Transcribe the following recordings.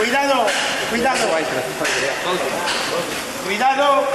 Cuidado, cuidado. Cuidado.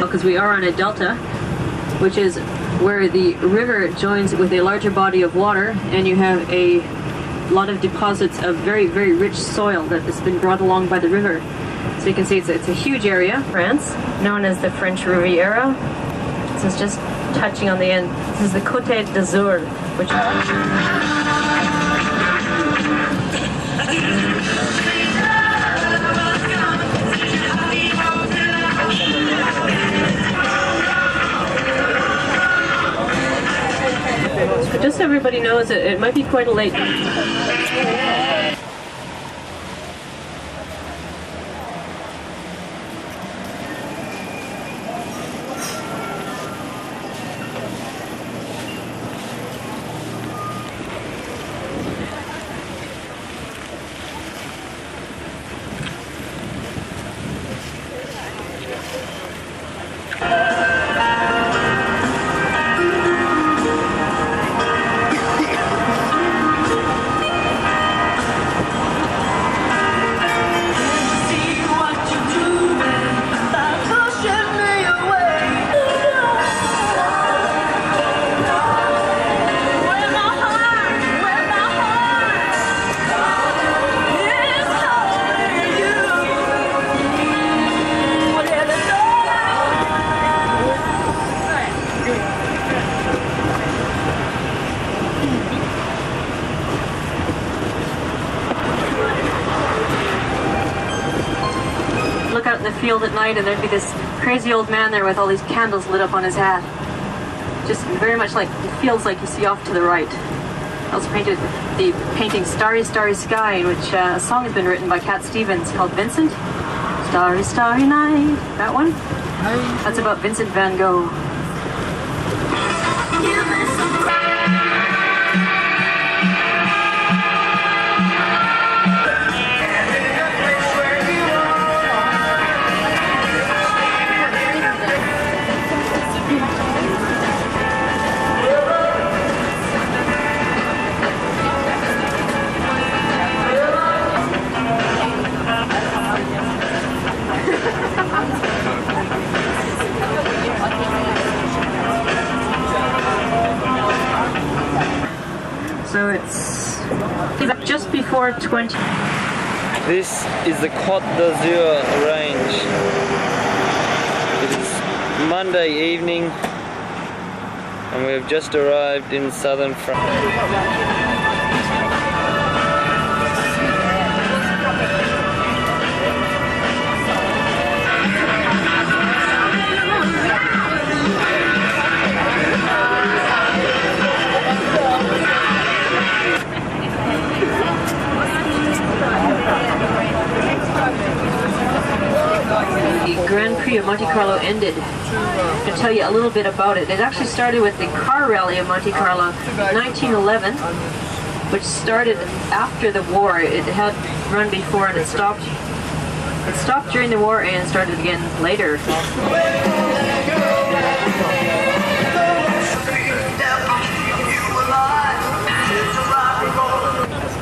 Because we are on a delta, which is where the river joins with a larger body of water, and you have a lot of deposits of very, very rich soil that has been brought along by the river. So you can see it's a huge area. France, known as the French Riviera. This is just touching on the end. This is the Côte d'Azur, which just so everybody knows, it might be quite a late. Look out in the field at night and there'd be this crazy old man there with all these candles lit up on his hat. Just very much like the fields like you see off to the right. I also painted the painting Starry, Starry Sky, in which a song has been written by Cat Stevens called Vincent. Starry, Starry Night. That one? That's about Vincent van Gogh. So it's just before 20. This is the Côte d'Azur range. It is Monday evening and we have just arrived in southern France. The Grand Prix of Monte Carlo ended. I'm going to tell you a little bit about it. It actually started with the car rally of Monte Carlo in 1911, which started after the war. It had run before and it stopped. It stopped during the war and started again later.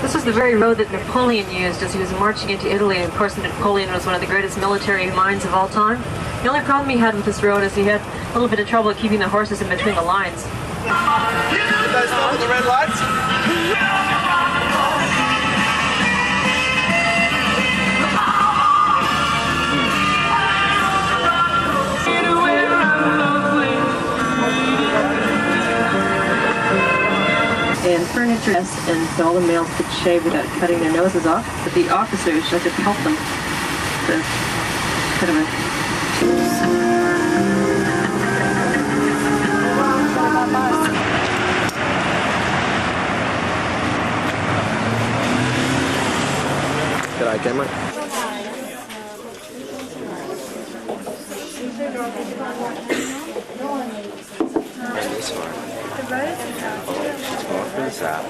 This is the very road that Napoleon used as he was marching into Italy. And of course, Napoleon was one of the greatest military minds of all time. The only problem he had with this road is he had a little bit of trouble keeping the horses in between the lines. Did they stop at the red lights? And furniture, and so all the males could shave without cutting their noses off, but the officers had to help them. So, kind of a... Good eye camera. This one. Off to the side.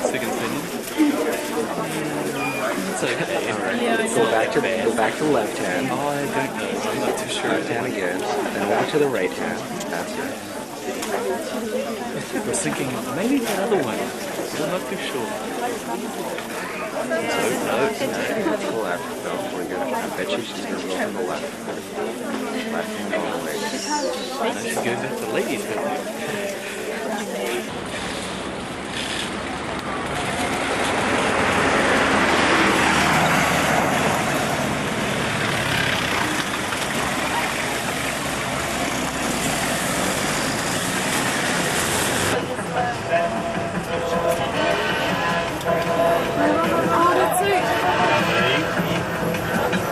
Second opinion. It's okay. Alright. Go back to the left hand. Oh, I don't know. I'm not too sure. Left hand again. Then over to the right hand. That's it. I was thinking maybe that other one. I'm not too sure. No. To the left. No, we're good. I bet you she's gonna go to the left. Left hand all the way. No, she's going back to the ladies.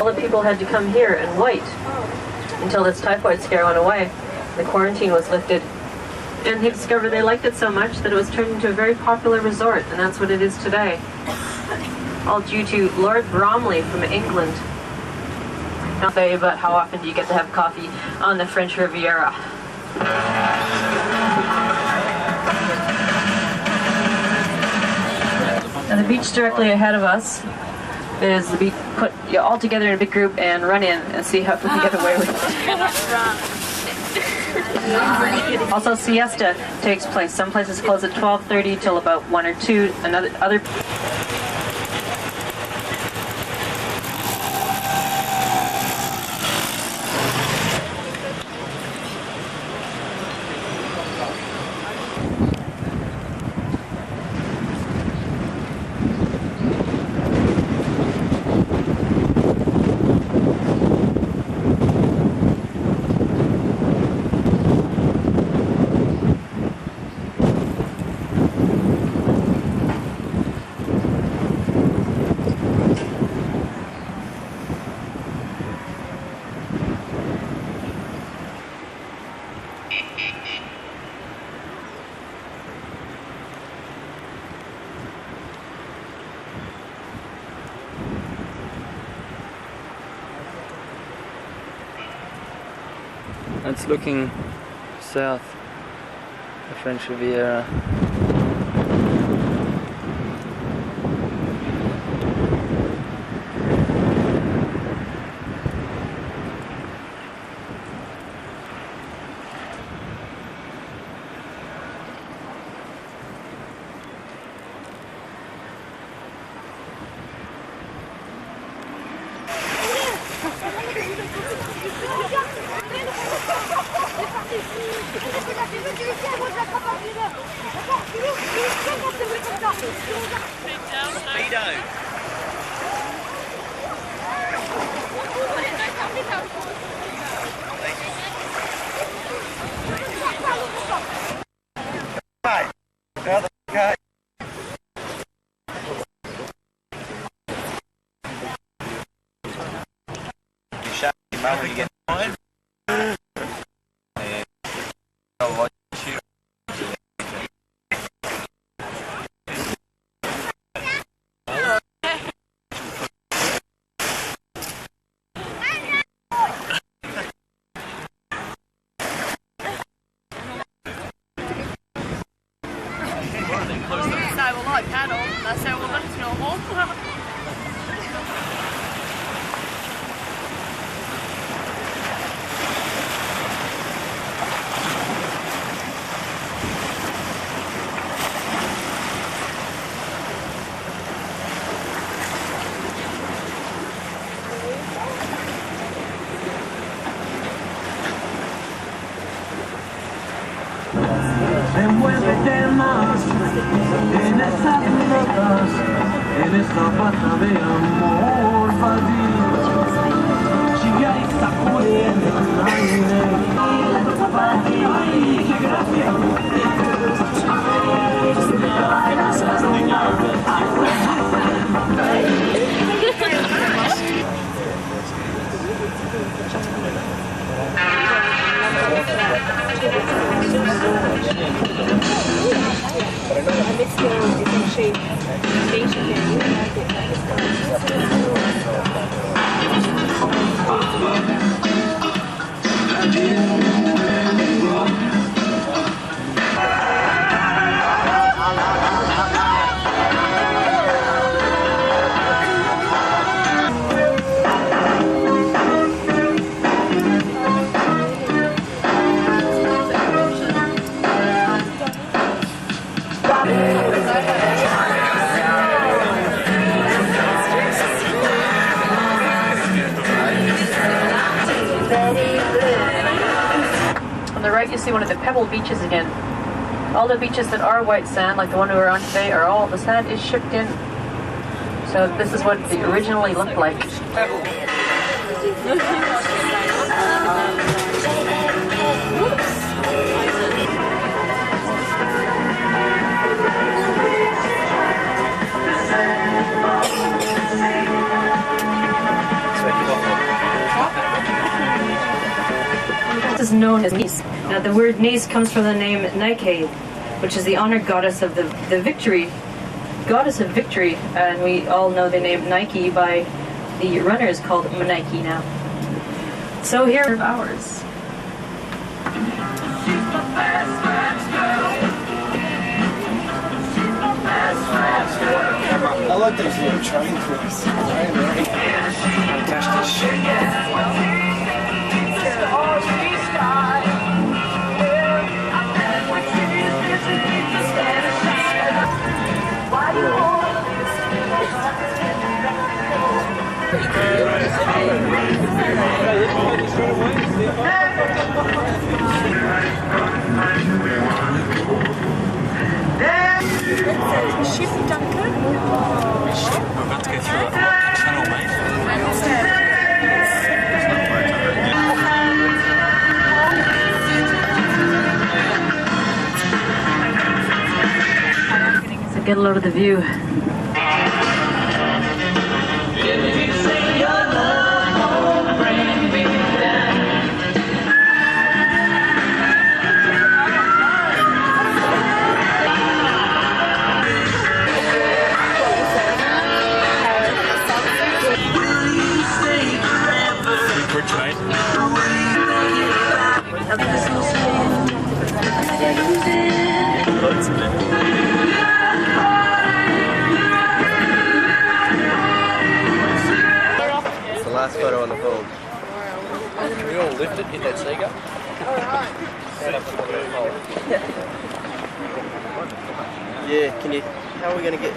All the people had to come here and wait until this typhoid scare went away. The quarantine was lifted. And he discovered they liked it so much that it was turned into a very popular resort, and that's what it is today. All due to Lord Bromley from England. Not say, but how often do you get to have coffee on the French Riviera? And the beach directly ahead of us is the beach. Put you all together in a big group and run in and see how we can get away with it. Also, siesta takes place. Some places close at 12:30 till about 1 or 2. Other. It's looking south, the French Riviera. On the right you see one of the pebble beaches again. All the beaches that are white sand, like the one we were on today, are all the sand is shipped in. So this is what it originally looked like. This is known as Nice. Now the word Nice comes from the name Nike, which is the honored goddess of the victory, goddess of victory, and we all know the name Nike by the runners called Nike now. So here are ours. I like those little train things. Catch this shit. Ship Duncan. We're about to go through a tunnel, mate. So get a load of the view. It's the last photo on the phone. Can we all lift it, hit that seagull? Yeah, can you? How are we gonna get?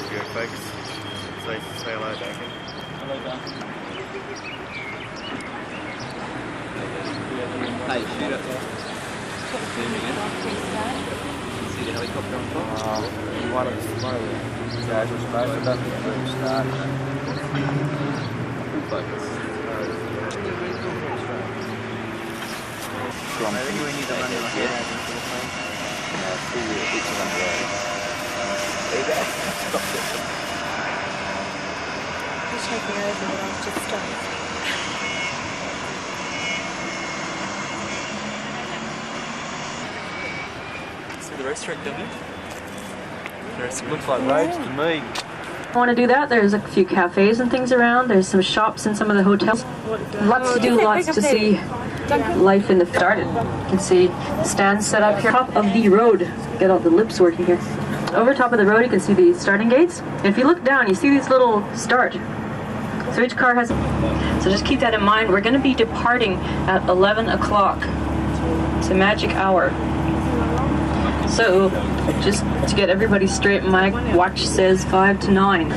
Good, folks. Say hello, Duncan. Hello, Duncan. Hey, shoot it. See the helicopter on top? One of the guys was supposed to have the start. Focus. I think we need to run it here. See you, it's on the road. There you go. Stop it. You're taking over, but I'll just stop. The restaurant, doesn't it? Looks like roads to me. Want to do that? There's a few cafes and things around. There's some shops in some of the hotels. Lots to do, lots to see. Life in the started. You can see stands set up here. Top of the road. Get all the lips working here. Over top of the road, you can see the starting gates. And if you look down, you see these little start. So each car has. So just keep that in mind. We're going to be departing at 11 o'clock. It's a magic hour. So, just to get everybody straight, my watch says 5 to 9.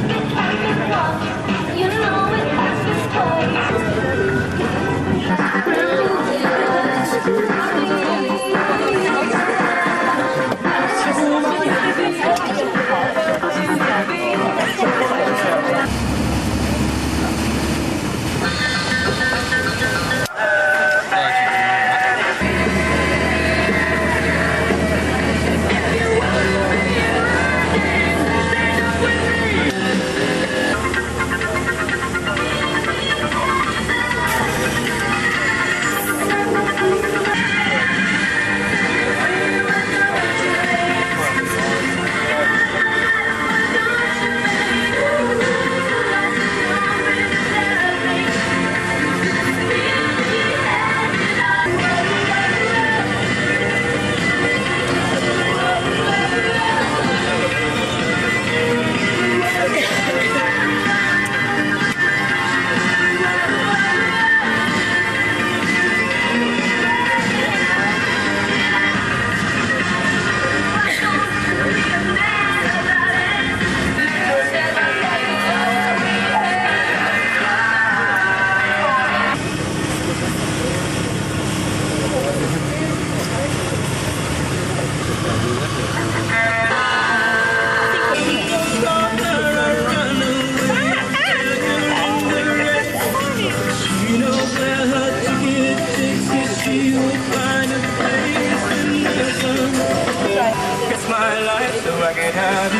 It's my life, so I can have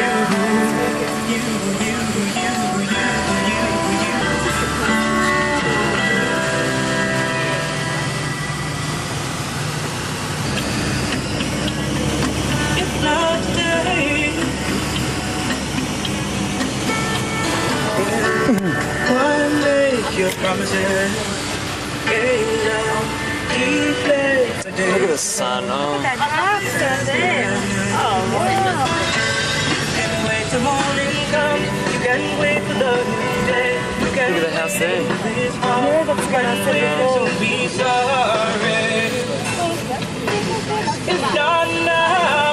If not today, why make your promises? Gaze out deeply today. Look at the sun. Oh. And wait till morning comes. You can wait for the new day. You can Look at the house there. Yeah, that's what I said before. So be sorry. If not now.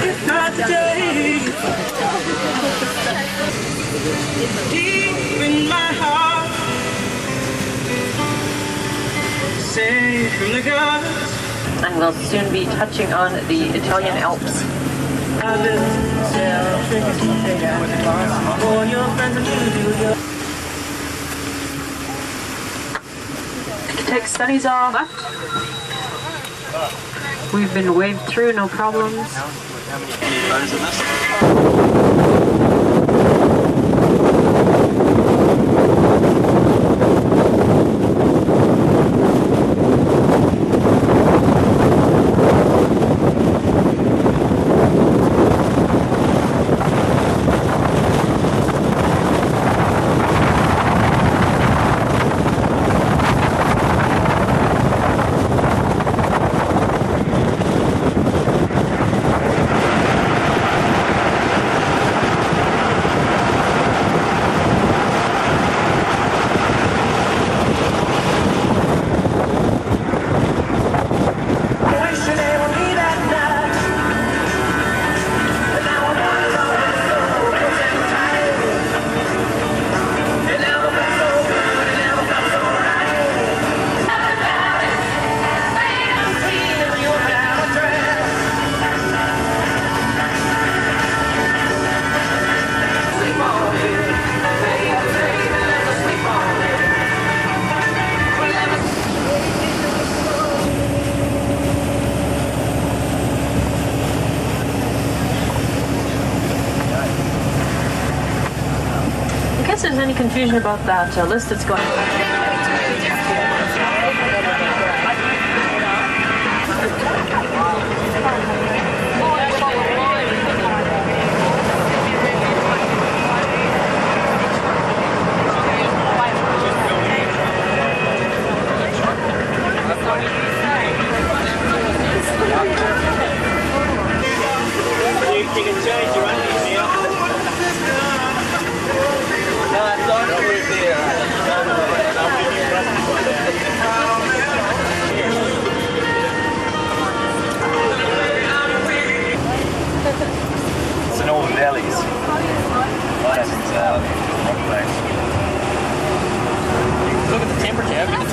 If not today. Deep in my heart. Safe from the gods. And we'll soon be touching on the Italian Alps. I will tell all your friends and you do your Take sunnies off. We've been waved through, no problems. In case there's any confusion about that list that's going No, I thought it was there.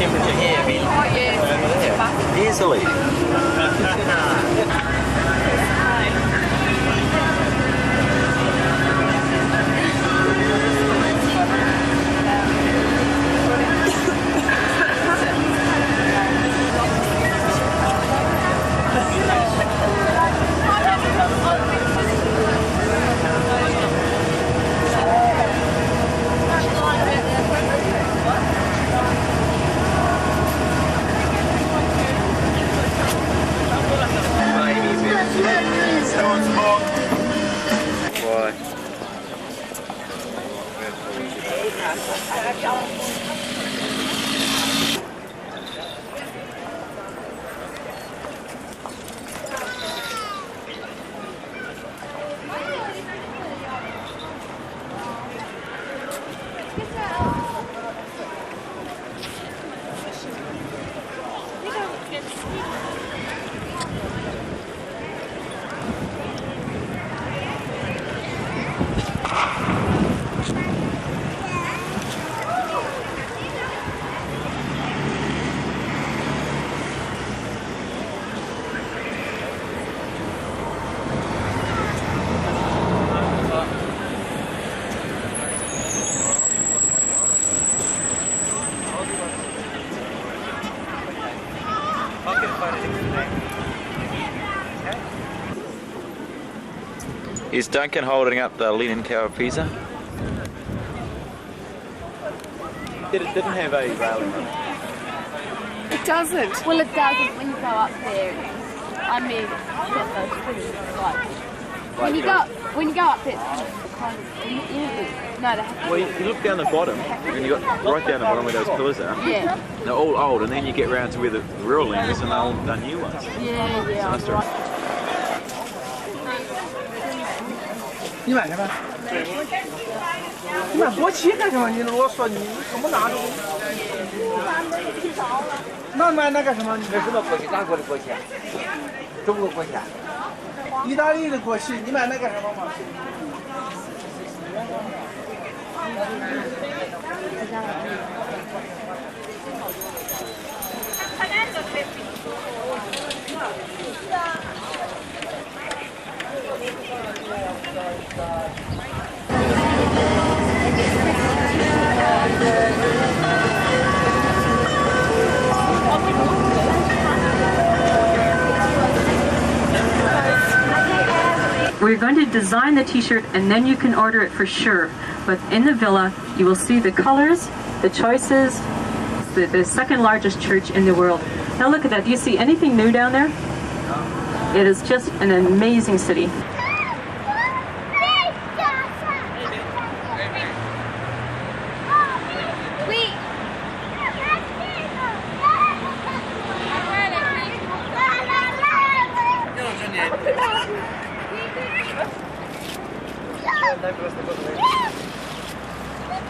temperature here be easily. Why? Is Duncan holding up the Leaning Tower of Pisa? It didn't have a railing on it. It doesn't. Well, it doesn't when you go up there. I mean, get those pretty like when you go up there, it's kind of no, they have to. Well, you look down the bottom, and you got right down the bottom where those pillars are. Yeah. They're all old, and then you get round to where the real land is, and they're all done new ones. Yeah, yeah. So nice to- 你买什么？你买国旗干什么？你我说你怎么拿着？那买那干什么？你买什么国旗？哪国的国旗？中国国旗？意大利的国旗？你买那干什么嘛？ We're going to design the t-shirt and then you can order it for sure. But in the villa, you will see the colors, the choices, the second largest church in the world. Now look at that. Do you see anything new down there? It is just an amazing city.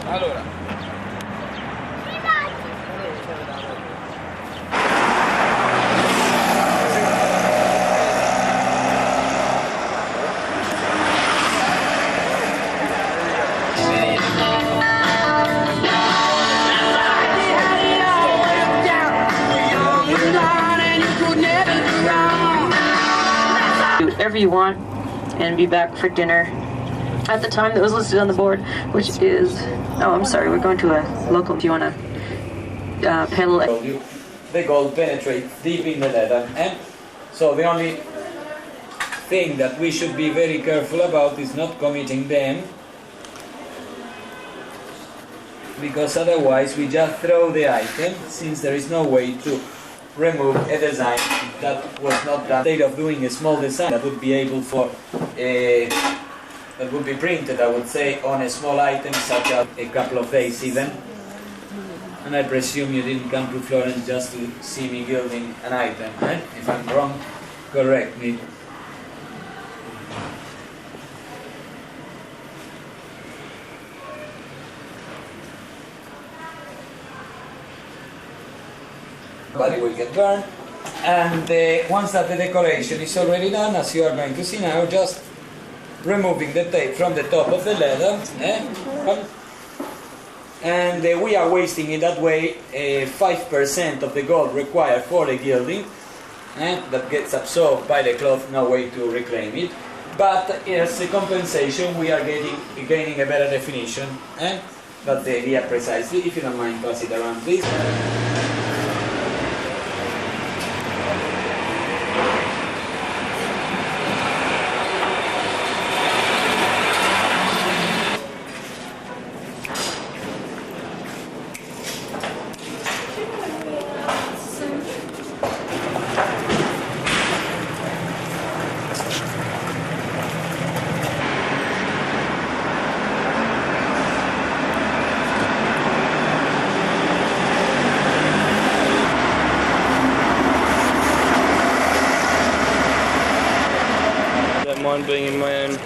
Allora. Do whatever you want and be back for dinner at the time that was listed on the board, which is, oh, I'm sorry, we're going to a local. Do you want to pedal it? The gold penetrates deep in the leather, and so the only thing that we should be very careful about is not committing them, because otherwise we just throw the item, since there is no way to remove a design that was not done. Instead of doing a small design that would be able for that would be printed, I would say, on a small item such as a couple of days even. And I presume you didn't come to Florence just to see me gilding an item, eh? If I'm wrong, correct me. Body will get burned, and once that the decoration is already done, as you are going to see now, just removing the tape from the top of the leather, and we are wasting in that way 5% of the gold required for the gilding, and that gets absorbed by the cloth, no way to reclaim it. But as a compensation, we are gaining a better definition, and that's the idea precisely. If you don't mind, pass it around, please. Mind being in my own.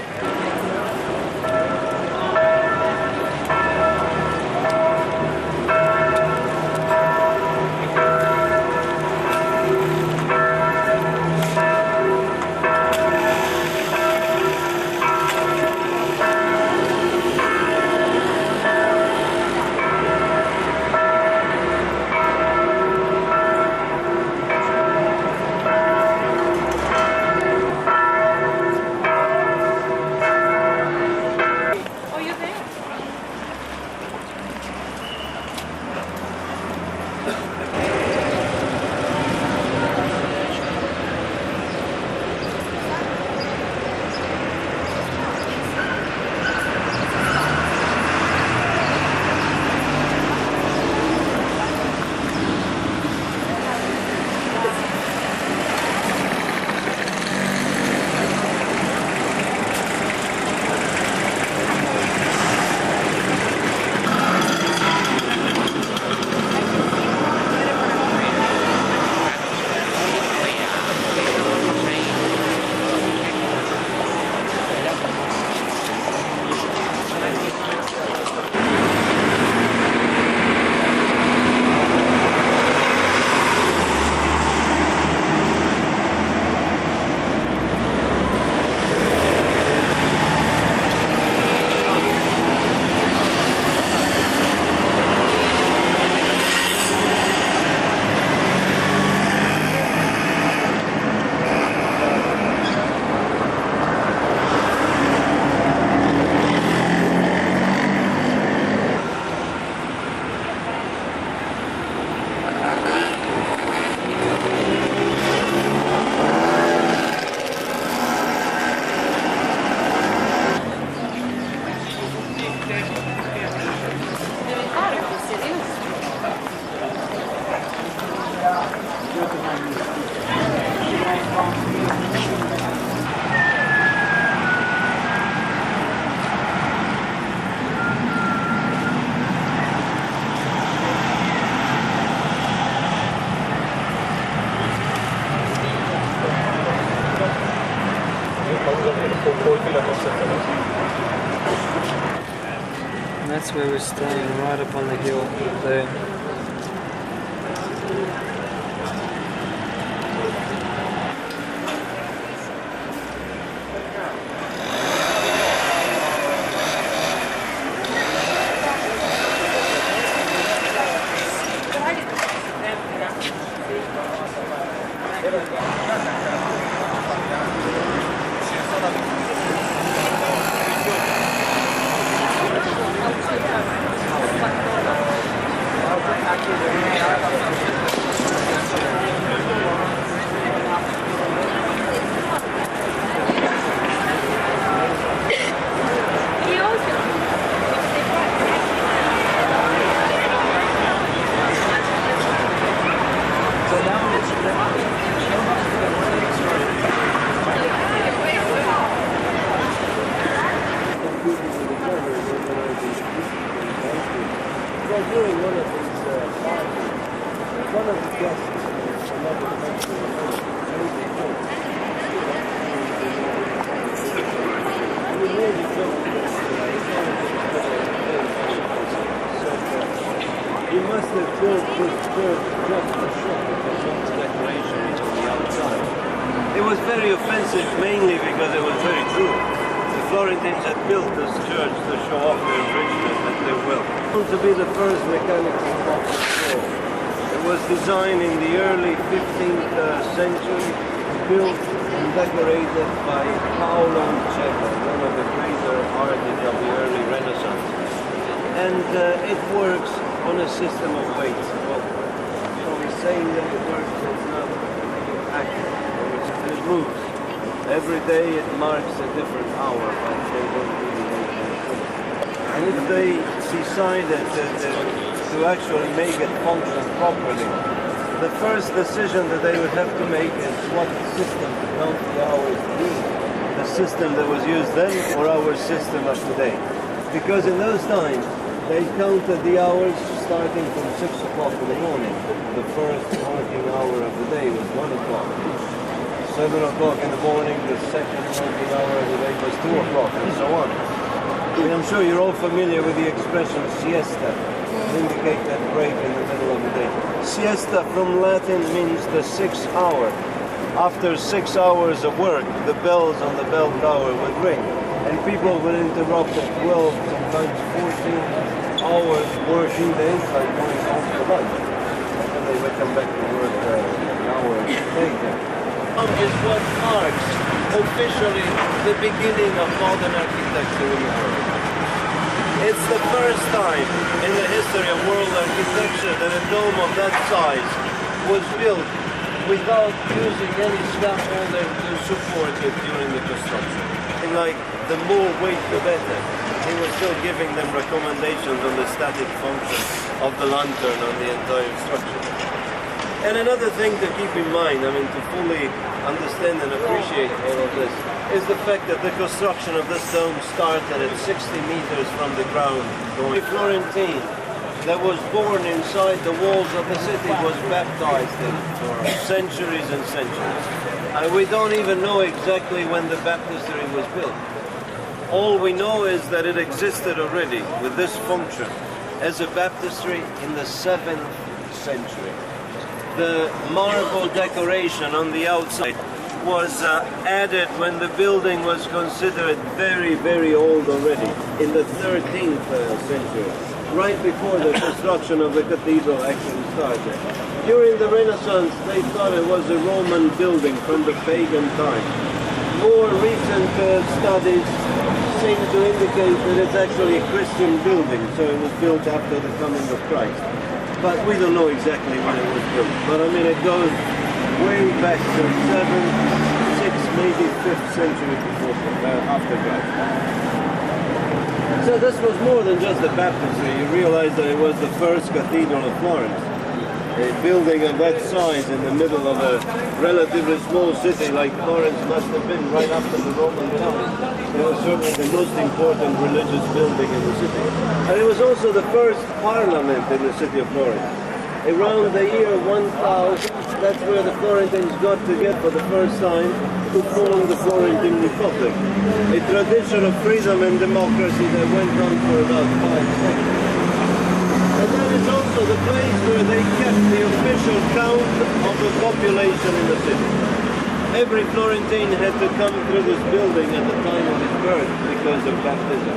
And that's where we're staying, right up on the hill there. You must have built this church just for show. Decoration on the outside. It was very offensive mainly because it was very true. The Florentines had built this church to show off their richness and their wealth. To be the first mechanical clock installed. It was designed in the early 15th century, built and decorated by Paolo Checa, one of the greater artists of the early Renaissance. And it works on a system of weights. Well, we're saying that it works, it's not accurate. It moves. Every day it marks a different hour, but they don't really make anything. And if they decided to actually make it function properly, the first decision that they would have to make is what system to count the hours to use. The system that was used then or our system of today. Because in those times, they counted the hours starting from 6 o'clock in the morning. The first working hour of the day was 1 o'clock. 7 o'clock in the morning, the second working hour of the day was 2 o'clock, and so on. I'm sure you're all familiar with the expression siesta, to indicate that break in the middle of the day. Siesta from Latin means the 6th hour. After 6 hours of work, the bells on the bell tower would ring, and people would interrupt at 12, sometimes 14 hours working days by going home for lunch. And then they would come back to work an hour later. Is what marks officially the beginning of modern architecture in the world. It's the first time in the history of world architecture that a dome of that size was built without using any scaffolding to support it during the construction. And like the more weight the better. He was still giving them recommendations on the static function of the lantern on the entire structure. And another thing to keep in mind, to fully understand and appreciate all of this, is the fact that the construction of this dome started at 60 meters from the ground. A Florentine that was born inside the walls of the city was baptized in for centuries and centuries. And we don't even know exactly when the baptistry was built. All we know is that it existed already with this function as a baptistry in the 7th century. The marble decoration on the outside was added when the building was considered very, very old already, in the 13th century, right before the construction of the cathedral actually started. During the Renaissance, they thought it was a Roman building from the pagan time. More recent studies seem to indicate that it's actually a Christian building, so it was built after the coming of Christ. But we don't know exactly when it was built. But it goes way back to 7th, 6th, maybe 5th century before, after Christ. So this was more than just a baptistry. You realize that it was the first cathedral of Florence. A building of that size in the middle of a relatively small city like Florence must have been right after the Roman times. It was certainly the most important religious building in the city. And it was also the first parliament in the city of Florence. Around the year 1000, that's where the Florentines got together for the first time to form the Florentine Republic. A tradition of freedom and democracy that went on for about 5 centuries. And that is also the place where they kept the official count of the population in the city. Every Florentine had to come through this building at the time of his birth because of baptism.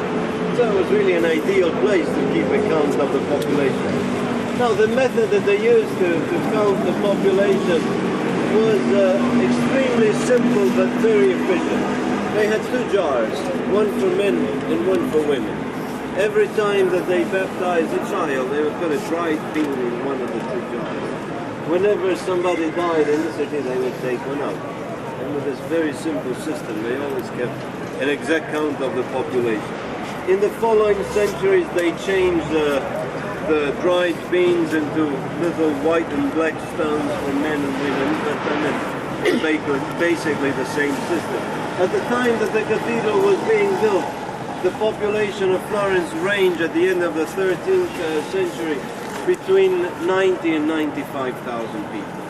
So it was really an ideal place to keep a count of the population. Now the method that they used to count the population was extremely simple but very efficient. They had 2 jars, one for men and one for women. Every time that they baptized a child, they would put a dried bean in one of the 2 jars. Whenever somebody died in the city, they would take one out. And with this very simple system, they always kept an exact count of the population. In the following centuries, they changed the dried beans into little white and black stones for men and women, but basically the same system. At the time that the cathedral was being built, the population of Florence ranged at the end of the 13th century between 90 and 95,000 people.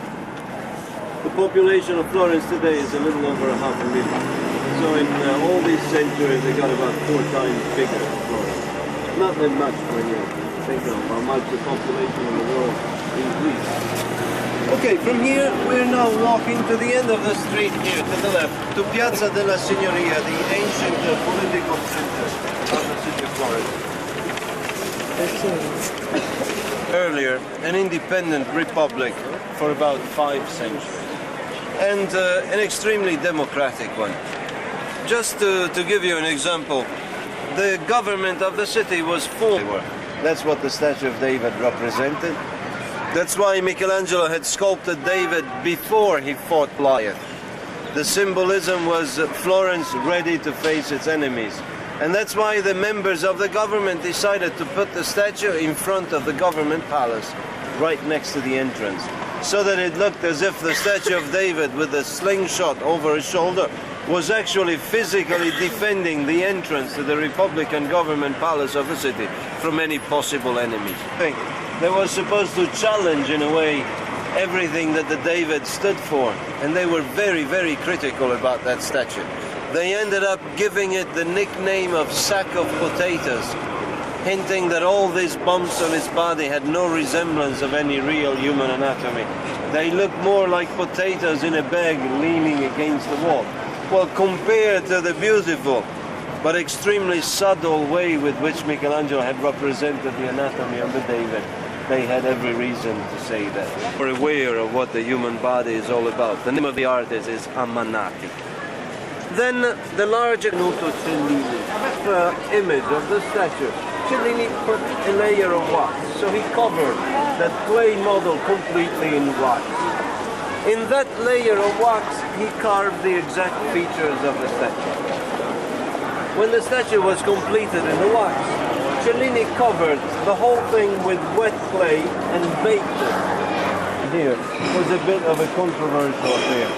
The population of Florence today is a little over 500,000. So in all these centuries, they got about 4 times bigger than Florence. Not that much when you think of how much the population in the world increased. But Okay, from here we're now walking to the end of the street here to the left, to Piazza della Signoria, the ancient political center of the city of Florence. Earlier, an independent republic for about 5 centuries, and an extremely democratic one. Just to give you an example, the government of the city was full. That's what the statue of David represented. That's why Michelangelo had sculpted David before he fought Goliath. The symbolism was Florence ready to face its enemies. And that's why the members of the government decided to put the statue in front of the government palace, right next to the entrance, so that it looked as if the statue of David with a slingshot over his shoulder was actually physically defending the entrance to the Republican government palace of the city from any possible enemies. They were supposed to challenge, in a way, everything that the David stood for, and they were very, very critical about that statue. They ended up giving it the nickname of sack of potatoes, hinting that all these bumps on his body had no resemblance of any real human anatomy. They looked more like potatoes in a bag leaning against the wall. Well, compared to the beautiful but extremely subtle way with which Michelangelo had represented the anatomy of the David, they had every reason to say that. We're aware of what the human body is all about. The name of the artist is Ammanati. Then the larger Cellini image of the statue, Cellini put a layer of wax, so he covered that clay model completely in wax. In that layer of wax, he carved the exact features of the statue. When the statue was completed in the wax, Cellini covered the whole thing with wet clay and baked it. Here was a bit of a controversial affair.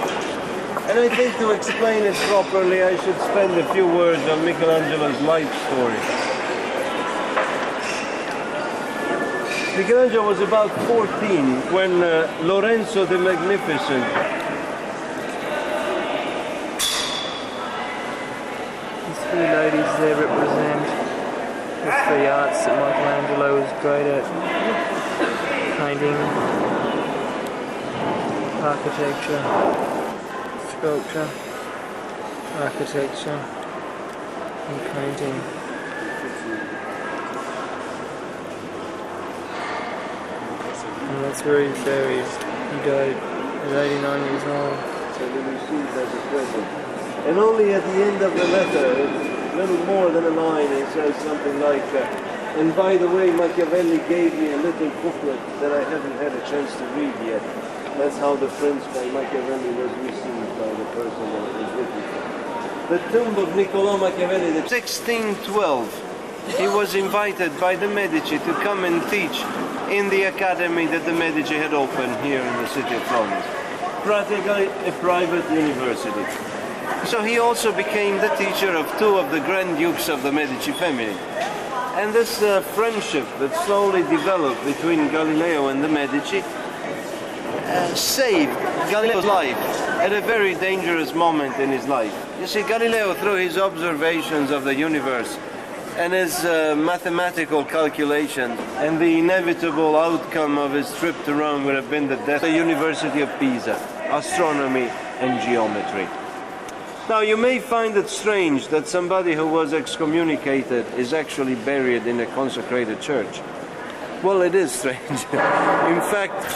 And I think to explain it properly, I should spend a few words on Michelangelo's life story. Michelangelo was about 14 when Lorenzo the Magnificent These three ladies there represent the three arts that Michelangelo was great at: painting, architecture, sculpture, architecture, and painting. And that's where he's buried. He died at 89 years old. So we received as a present. And only at the end of the letter, it's a little more than a line, it says something like, and by the way, Machiavelli gave me a little booklet that I haven't had a chance to read yet. That's how the Prince by Machiavelli was received by the person that was written. The tomb of Niccolò Machiavelli, 1612, he was invited by the Medici to come and teach in the academy that the Medici had opened here in the city of Florence. Practically a private university. So he also became the teacher of two of the Grand Dukes of the Medici family. And this friendship that slowly developed between Galileo and the Medici saved Galileo's life at a very dangerous moment in his life. You see, Galileo, through his observations of the universe and his mathematical calculations, and the inevitable outcome of his trip to Rome would have been the death of the University of Pisa, astronomy and geometry. Now, you may find it strange that somebody who was excommunicated is actually buried in a consecrated church. Well, it is strange. In fact,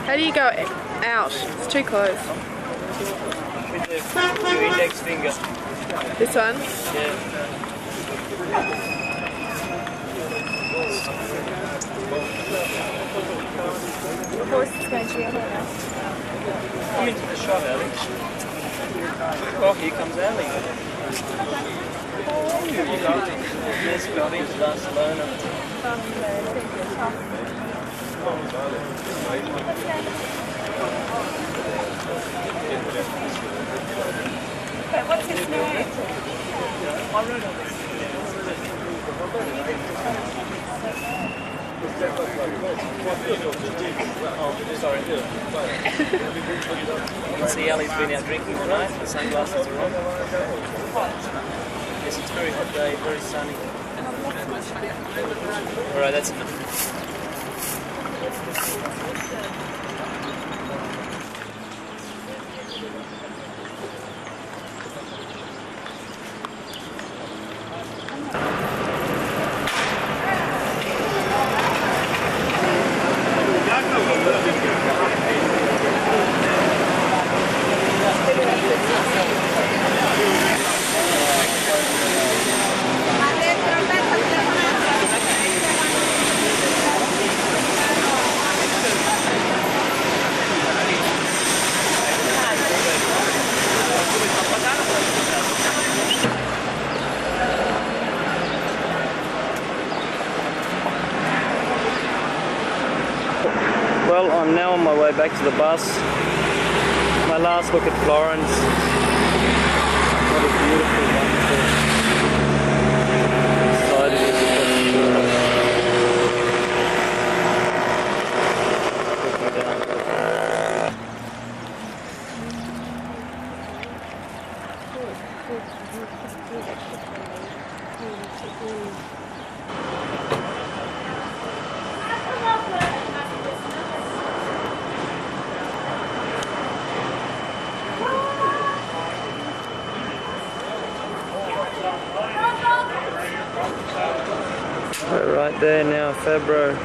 How do you go out? It's too close. With the index finger. This one? Yeah. Of course, it's going to be a hole. Come into the shot, Alex. Oh, here comes Ali. Yes, got into Barcelona. But what's his name? Oh, sorry. You can see Ali's been out drinking tonight. The sunglasses are on. Yes, it's a very hot day, very sunny. Alright, that's enough. Well, I'm now on my way back to the bus. My last look at Florence. What a beautiful, wonderful side it is. Right there now, Fabro.